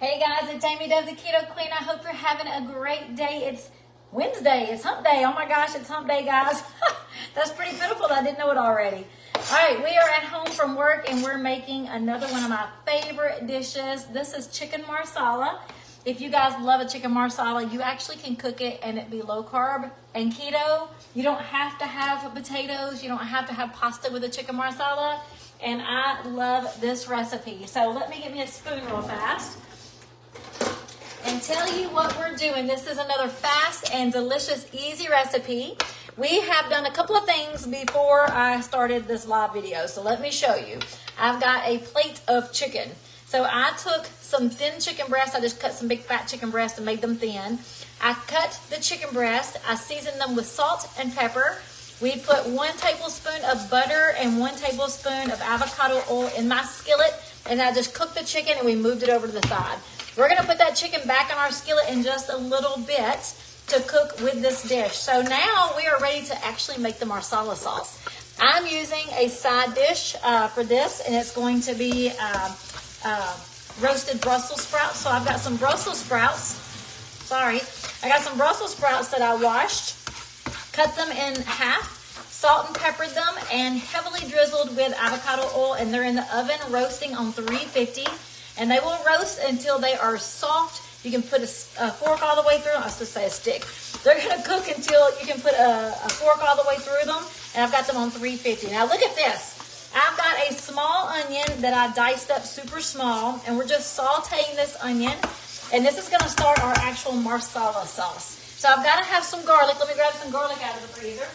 Hey guys, it's Amy Dove, the Keto Queen. I hope you're having a great day. It's Wednesday. It's hump day. Oh my gosh, it's hump day, guys. That's pretty pitiful. I didn't know it already. All right, we are at home from work and we're making another one of my favorite dishes. This is chicken marsala. If you guys love a chicken marsala, you actually can cook it and it be low carb and keto. You don't have to have potatoes. You don't have to have pasta with a chicken marsala. And I love this recipe. So let me get me a spoon real fast and tell you what we're doing. This is another fast and delicious, easy recipe. We have done a couple of things before I started this live video, so let me show you. I've got a plate of chicken. So I took some thin chicken breasts. I just cut some big fat chicken breasts and made them thin. I cut the chicken breast. I seasoned them with salt and pepper. We put 1 tablespoon of butter and 1 tablespoon of avocado oil in my skillet, and I just cooked the chicken and we moved it over to the side. We're going to put that chicken back on our skillet in just a little bit to cook with this dish. So now we are ready to actually make the marsala sauce. I'm using a side dish for this, and it's going to be roasted Brussels sprouts. So I've got some Brussels sprouts. I got some Brussels sprouts that I washed, cut them in half, salt and peppered them, and heavily drizzled with avocado oil, and they're in the oven roasting on 350. And they will roast until they are soft. You can put a fork all the way through them. I was supposed to say a stick. They're going to cook until you can put a fork all the way through them. And I've got them on 350. Now look at this. I've got a small onion that I diced up super small. And we're just sauteing this onion. And this is going to start our actual marsala sauce. So I've got to have some garlic. Let me grab some garlic out of the freezer.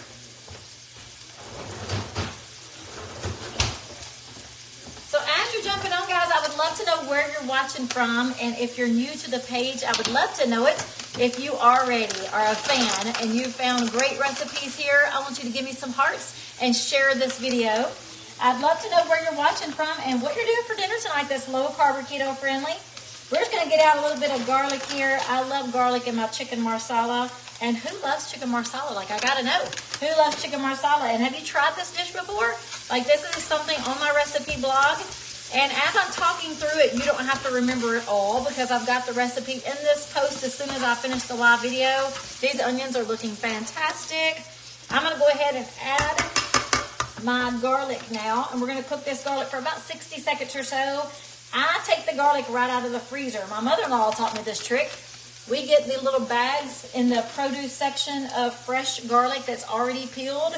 So as you're jumping on, guys, I would love to know where you're watching from. And if you're new to the page, I would love to know it. If you already are a fan and you found great recipes here, I want you to give me some hearts and share this video. I'd love to know where you're watching from and what you're doing for dinner tonight that's low carb or keto friendly. We're just going to get out a little bit of garlic here. I love garlic in my chicken marsala. And who loves chicken marsala? Like, I got to know. Who loves chicken marsala? And have you tried this dish before? Like, this is something on my recipe blog. And as I'm talking through it, you don't have to remember it all because I've got the recipe in this post as soon as I finish the live video. These onions are looking fantastic. I'm going to go ahead and add my garlic now. And we're going to cook this garlic for about 60 seconds or so. I take the garlic right out of the freezer. My mother-in-law taught me this trick. We get the little bags in the produce section of fresh garlic that's already peeled,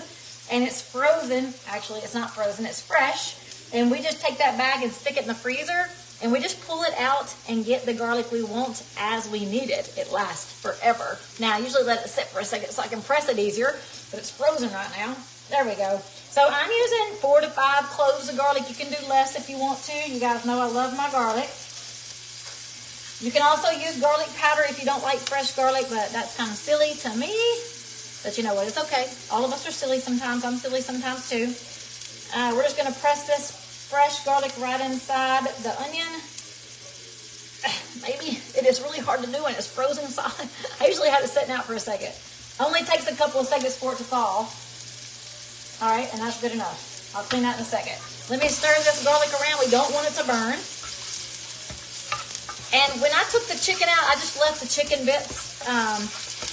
and it's frozen. Actually, it's not frozen, it's fresh. And we just take that bag and stick it in the freezer, and we just pull it out and get the garlic we want as we need it. It lasts forever. Now, I usually let it sit for a second so I can press it easier, but it's frozen right now. There we go. So I'm using 4 to 5 cloves of garlic. You can do less if you want to. You guys know I love my garlic. You can also use garlic powder if you don't like fresh garlic, but that's kind of silly to me. But you know what? It's okay. All of us are silly sometimes. I'm silly sometimes too. We're just going to press this fresh garlic right inside the onion. Maybe it is really hard to do when it's frozen solid. I usually have it sitting out for a second. Only takes a couple of seconds for it to fall. All right, and that's good enough. I'll clean that in a second. Let me stir this garlic around. We don't want it to burn. And when I took the chicken out, I just left the chicken bits.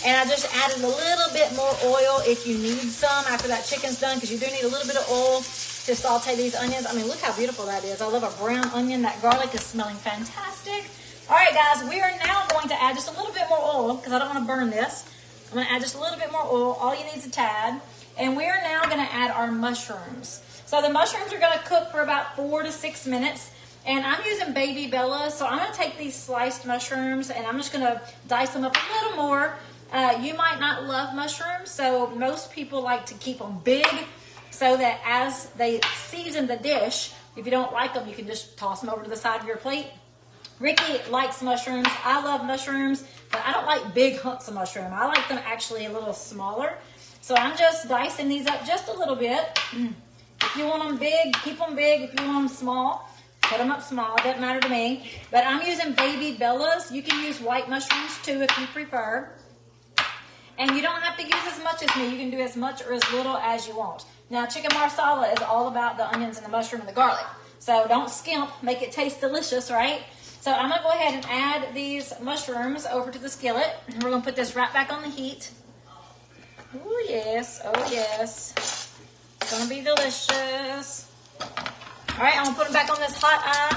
And I just added a little bit more oil if you need some after that chicken's done, because you do need a little bit of oil to saute these onions. I mean, look how beautiful that is. I love a brown onion. That garlic is smelling fantastic. All right, guys, we are now going to add just a little bit more oil because I don't want to burn this. I'm going to add just a little bit more oil. All you need is a tad. And we are now going to add our mushrooms. So the mushrooms are going to cook for about 4 to 6 minutes. And I'm using baby Bellas. So I'm going to take these sliced mushrooms and I'm just going to dice them up a little more. You might not love mushrooms. So most people like to keep them big so that as they season the dish, if you don't like them, you can just toss them over to the side of your plate. Ricky likes mushrooms. I love mushrooms, but I don't like big hunks of mushroom. I like them actually a little smaller. So I'm just dicing these up just a little bit. If you want them big, keep them big. If you want them small, put them up small. It doesn't matter to me. But I'm using baby Bellas. You can use white mushrooms too if you prefer. And you don't have to use as much as me. You can do as much or as little as you want. Now, chicken marsala is all about the onions and the mushroom and the garlic. So don't skimp. Make it taste delicious, right? So I'm gonna go ahead and add these mushrooms over to the skillet. And we're gonna put this right back on the heat. Oh yes, oh yes. It's gonna be delicious. All right, I'm gonna put them back on this hot eye.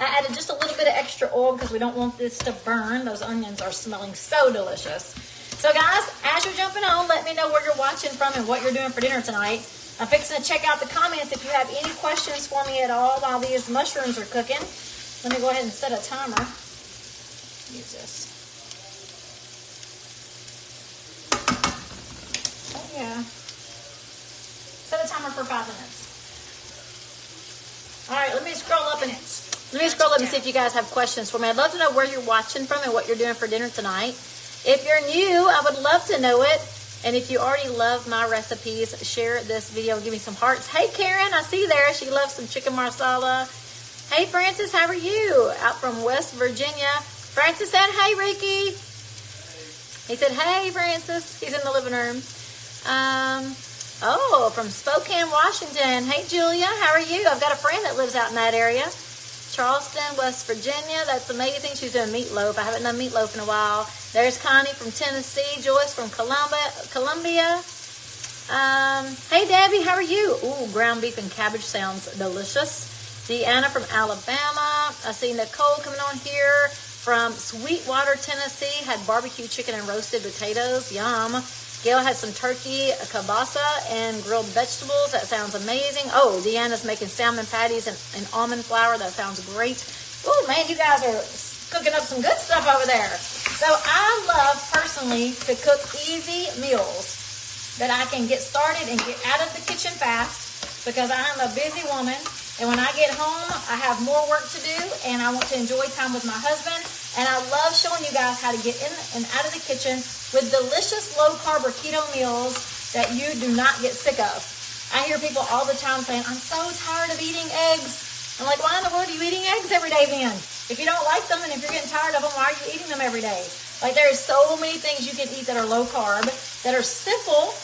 I added just a little bit of extra oil because we don't want this to burn. Those onions are smelling so delicious. So guys, as you're jumping on, let me know where you're watching from and what you're doing for dinner tonight. I'm fixing to check out the comments if you have any questions for me at all while these mushrooms are cooking. Let me go ahead and set a timer. Use this. Oh yeah. Set a timer for 5 minutes. All right, let me scroll up and see if you guys have questions for me. I'd love to know where you're watching from and what you're doing for dinner tonight. If you're new, I would love to know it. And if you already love my recipes, share this video. Give me some hearts. Hey, Karen, I see there. She loves some chicken marsala. Hey, Francis, how are you? Out from West Virginia. Francis said, hey, Ricky. He said, hey, Francis. He's in the living room. Oh, from Spokane, Washington. Hey, Julia, how are you? I've got a friend that lives out in that area. Charleston, West Virginia. That's amazing. She's doing meatloaf. I haven't done meatloaf in a while. There's Connie from Tennessee. Joyce from Columbia. Hey, Debbie, how are you? Ooh, ground beef and cabbage sounds delicious. Deanna from Alabama. I see Nicole coming on here from Sweetwater, Tennessee. Had barbecue chicken and roasted potatoes. Yum. Gail had some turkey, a kielbasa, and grilled vegetables. That sounds amazing. Oh, Deanna's making salmon patties and almond flour. That sounds great. Oh, man, you guys are cooking up some good stuff over there. So I love, personally, to cook easy meals that I can get started and get out of the kitchen fast because I'm a busy woman. And when I get home, I have more work to do, and I want to enjoy time with my husband. And I love showing you guys how to get in and out of the kitchen with delicious low-carb or keto meals that you do not get sick of. I hear people all the time saying, I'm so tired of eating eggs. I'm like, why in the world are you eating eggs every day then? If you don't like them and if you're getting tired of them, why are you eating them every day? Like, there is so many things you can eat that are low-carb, that are simple,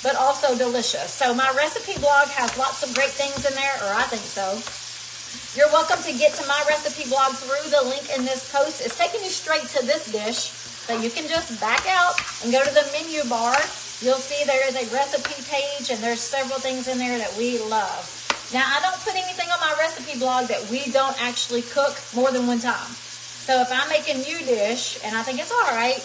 but also delicious. So my recipe blog has lots of great things in there, or I think so. You're welcome to get to my recipe blog through the link in this post. It's taking you straight to this dish, so you can just back out and go to the menu bar. You'll see there is a recipe page, and there's several things in there that we love. Now, I don't put anything on my recipe blog that we don't actually cook more than one time. So if I make a new dish, and I think it's all right,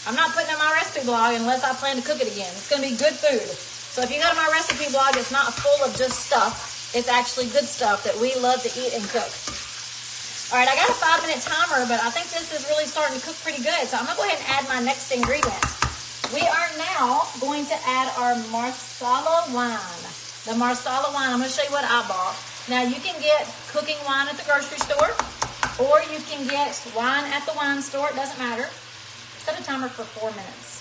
I'm not putting it on my recipe blog unless I plan to cook it again. It's going to be good food. So if you go to my recipe blog, it's not full of just stuff. It's actually good stuff that we love to eat and cook. All right, I got a 5-minute timer, but I think this is really starting to cook pretty good. So I'm going to go ahead and add my next ingredient. We are now going to add our marsala wine. The marsala wine, I'm going to show you what I bought. Now, you can get cooking wine at the grocery store, or you can get wine at the wine store. It doesn't matter. Set a timer for 4 minutes.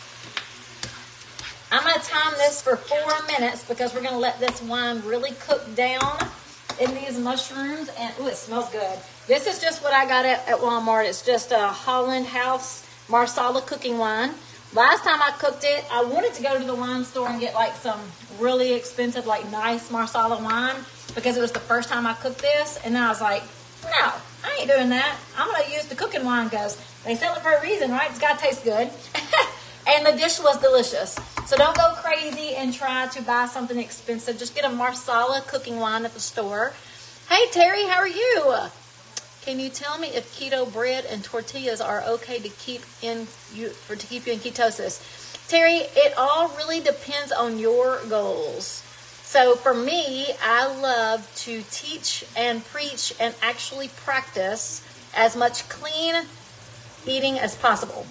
I'm going to time this for 4 minutes because we're going to let this wine really cook down in these mushrooms. And ooh, it smells good. This is just what I got at Walmart. It's just a Holland House Marsala cooking wine. Last time I cooked it, I wanted to go to the wine store and get like some really expensive, like nice Marsala wine because it was the first time I cooked this. And then I was like, no, I ain't doing that. I'm going to use the cooking wine because they sell it for a reason, right? It's got to taste good. And the dish was delicious. So don't go crazy and try to buy something expensive. Just get a Marsala cooking wine at the store. Hey, Terry, how are you? Can you tell me if keto bread and tortillas are okay to keep you in ketosis? Terry, it all really depends on your goals. So for me, I love to teach and preach and actually practice as much clean eating as possible.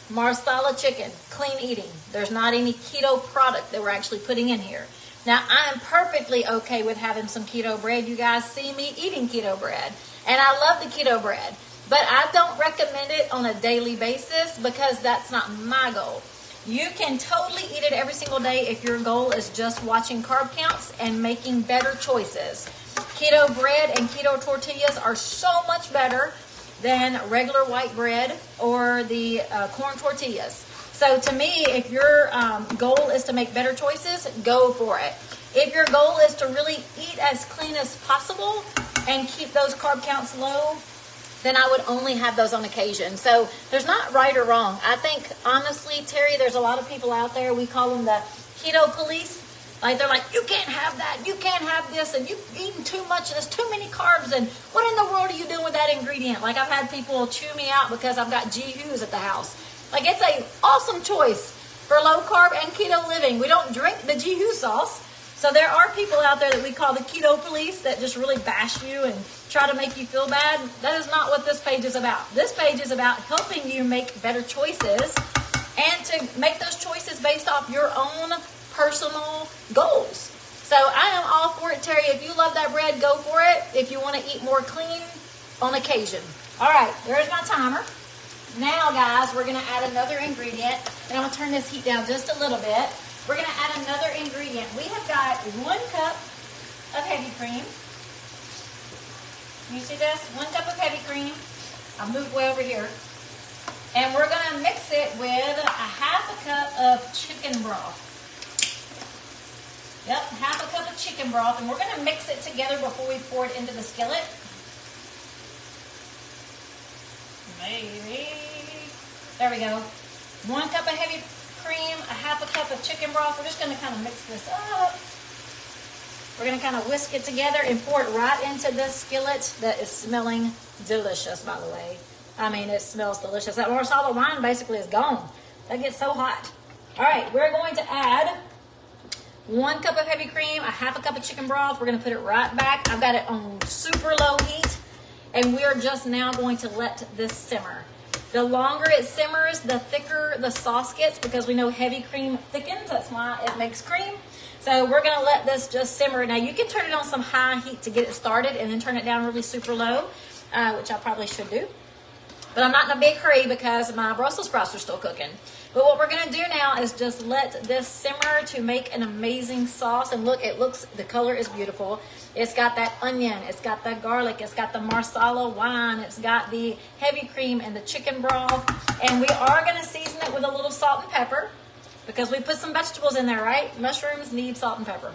Marsala chicken, clean eating. There's not any keto product that we're actually putting in here. Now, I am perfectly okay with having some keto bread. You guys see me eating keto bread. And I love the keto bread. But I don't recommend it on a daily basis because that's not my goal. You can totally eat it every single day if your goal is just watching carb counts and making better choices. Keto bread and keto tortillas are so much better than regular white bread or the corn tortillas. So to me, if your goal is to make better choices, go for it. If your goal is to really eat as clean as possible and keep those carb counts low, then I would only have those on occasion. So there's not right or wrong. I think, honestly, Terry, there's a lot of people out there, we call them the keto police. Like, they're like, you can't have that, you can't have this, and you've eaten too much, and there's too many carbs, and what in the world are you doing with that ingredient? Like, I've had people chew me out because I've got G-Hoos at the house. Like, it's an awesome choice for low carb and keto living. We don't drink the G-Hoo sauce. So there are people out there that we call the keto police that just really bash you and try to make you feel bad. That is not what this page is about. This page is about helping you make better choices and to make those choices based off your own personal goals. So I am all for it, Terry. If you love that bread, go for it. If you want to eat more clean, on occasion. All right, there's my timer. Now, guys, we're going to add another ingredient. And I'm going to turn this heat down just a little bit. We're going to add another ingredient. We have got 1 cup of heavy cream. You see this? 1 cup of heavy cream. I'll move way over here. And we're going to mix it with a 1/2 cup of chicken broth. Yep, 1/2 cup of chicken broth. And we're going to mix it together before we pour it into the skillet. Maybe. There we go. 1 cup of heavy cream, a 1/2 cup of chicken broth. We're just going to kind of mix this up. We're going to kind of whisk it together and pour it right into this skillet that is smelling delicious, by the way. I mean, it smells delicious. That marsala wine basically is gone. That gets so hot. All right, we're going to add 1 cup of heavy cream, a 1/2 cup of chicken broth. We're going to put it right back. I've got it on super low heat, and we're just now going to let this simmer. The longer it simmers, the thicker the sauce gets, because we know heavy cream thickens. That's why it makes cream. So we're going to let this just simmer. Now, you can turn it on some high heat to get it started and then turn it down really super low, which I probably should do. But I'm not in a big hurry because my Brussels sprouts are still cooking. But what we're going to do now is just let this simmer to make an amazing sauce. And look, the color is beautiful. It's got that onion, it's got the garlic, it's got the marsala wine, it's got the heavy cream and the chicken broth. And we are going to season it with a little salt and pepper because we put some vegetables in there, right? Mushrooms need salt and pepper.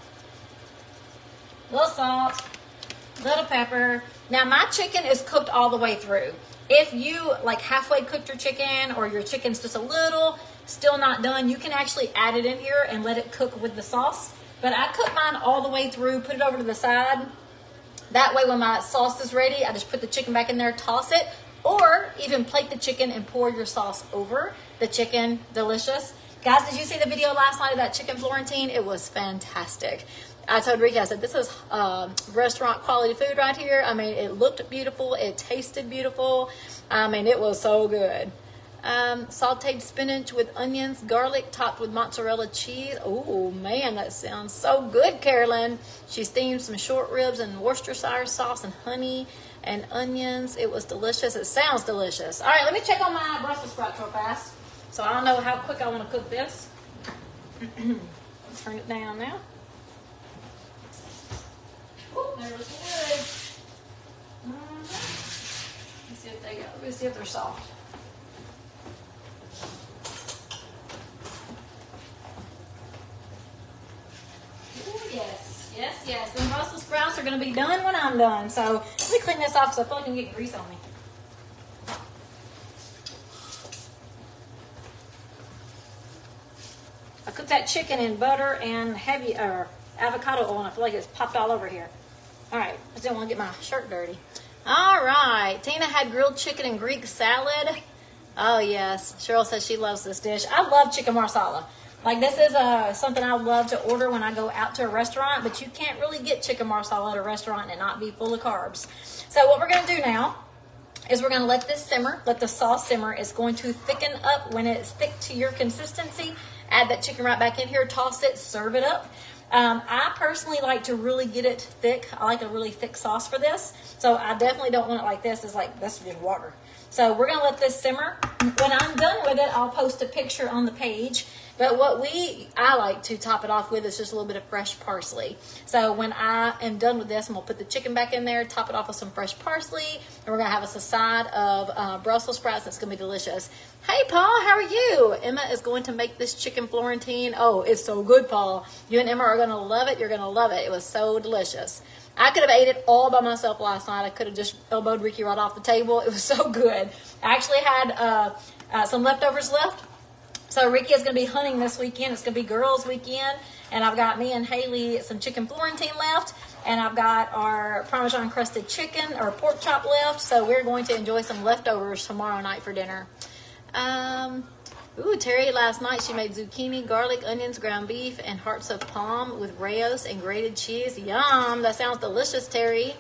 Little salt, little pepper. Now, my chicken is cooked all the way through. If you like halfway cooked your chicken, or your chicken's just a little still not done, you can actually add it in here and let it cook with the sauce. But I cook mine all the way through, put it over to the side. That way when my sauce is ready, I just put the chicken back in there, toss it, or even plate the chicken and pour your sauce over the chicken. Delicious. Guys, did you see the video last night of that chicken Florentine? It was fantastic. I told Ricky, I said, this is restaurant quality food right here. I mean, it looked beautiful. It tasted beautiful. I mean, it was so good. Sauteed spinach with onions, garlic, topped with mozzarella cheese. Oh, man, that sounds so good, Carolyn. She steamed some short ribs and Worcestershire sauce and honey and onions. It was delicious. It sounds delicious. All right, let me check on my Brussels sprouts real fast. So I don't know how quick I want to cook this. Turn it down now. Oh, there's wood. Let's see if they go. Let's see if they're soft. Ooh, yes, yes, yes. The Brussels sprouts are going to be done when I'm done. So let me clean this off because I feel like I can get grease on me. I cooked that chicken in butter and heavy avocado oil, and I feel like it's popped all over here. All right, I just didn't want to get my shirt dirty. All right, Tina had grilled chicken and Greek salad. Oh, yes. Cheryl says she loves this dish. I love chicken marsala. Like, this is something I love to order when I go out to a restaurant, but you can't really get chicken marsala at a restaurant and not be full of carbs. So what we're going to do now is we're going to let this simmer, let the sauce simmer. It's going to thicken up. When it's thick to your consistency, add that chicken right back in here, toss it, serve it up. I personally like to really get it thick. I like a really thick sauce for this. So I definitely don't want it like this. It's like, this is just water. So we're going to let this simmer. When I'm done with it, I'll post a picture on the page. But what I like to top it off with is just a little bit of fresh parsley. So when I am done with this, I'm going to put the chicken back in there, top it off with some fresh parsley, and we're going to have us a side of Brussels sprouts. That's going to be delicious. Hey, Paul, how are you? Emma is going to make this chicken Florentine. Oh, it's so good, Paul. You and Emma are going to love it. You're going to love it. It was so delicious. I could have ate it all by myself last night. I could have just elbowed Ricky right off the table. It was so good. I actually had some leftovers left. So Ricky is going to be hunting this weekend. It's going to be girls' weekend. And I've got me and Haley some chicken Florentine left. And I've got our Parmesan crusted chicken or pork chop left. So we're going to enjoy some leftovers tomorrow night for dinner. Terry last night, she made zucchini, garlic, onions, ground beef, and hearts of palm with rayos and grated cheese. Yum! That sounds delicious, Terry.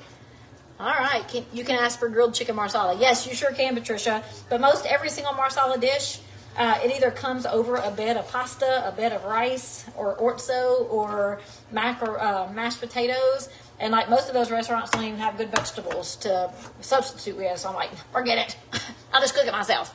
All right, you can ask for grilled chicken marsala. Yes, you sure can, Patricia. But most every single marsala dish, it either comes over a bed of pasta, a bed of rice, or orzo, or mashed potatoes. And like most of those restaurants don't even have good vegetables to substitute with. So I'm like, forget it. I'll just cook it myself.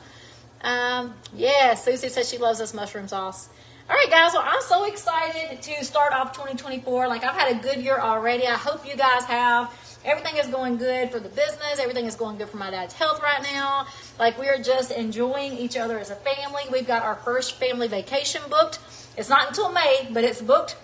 Yeah, Susie says she loves this mushroom sauce. All right, guys. Well, I'm so excited to start off 2024. Like, I've had a good year already. I hope you guys have. Everything is going good for the business. Everything is going good for my dad's health right now. Like, we are just enjoying each other as a family. We've got our first family vacation booked. It's not until May, but it's booked.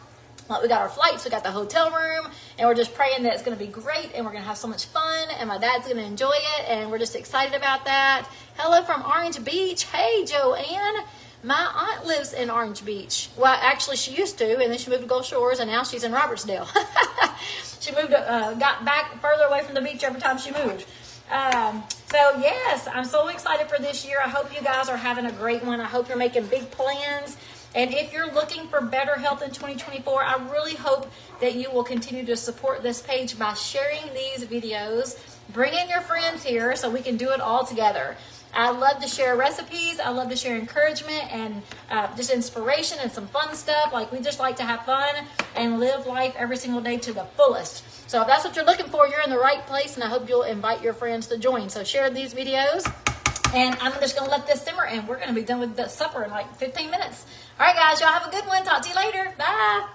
Like, we got our flights, we got the hotel room, and we're just praying that it's going to be great, and we're going to have so much fun, and my dad's going to enjoy it, and we're just excited about that. Hello from Orange Beach. Hey, Joanne. My aunt lives in Orange Beach. Well, actually, she used to, and then she moved to Gulf Shores, and now she's in Robertsdale. She moved, got back further away from the beach every time she moved. So, yes, I'm so excited for this year. I hope you guys are having a great one. I hope you're making big plans. And if you're looking for better health in 2024, I really hope that you will continue to support this page by sharing these videos. Bring in your friends here so we can do it all together. I love to share recipes. I love to share encouragement and just inspiration and some fun stuff. Like, we just like to have fun and live life every single day to the fullest. So if that's what you're looking for, you're in the right place, and I hope you'll invite your friends to join. So share these videos. And I'm just going to let this simmer, and we're going to be done with the supper in like 15 minutes. All right, guys, y'all have a good one. Talk to you later. Bye.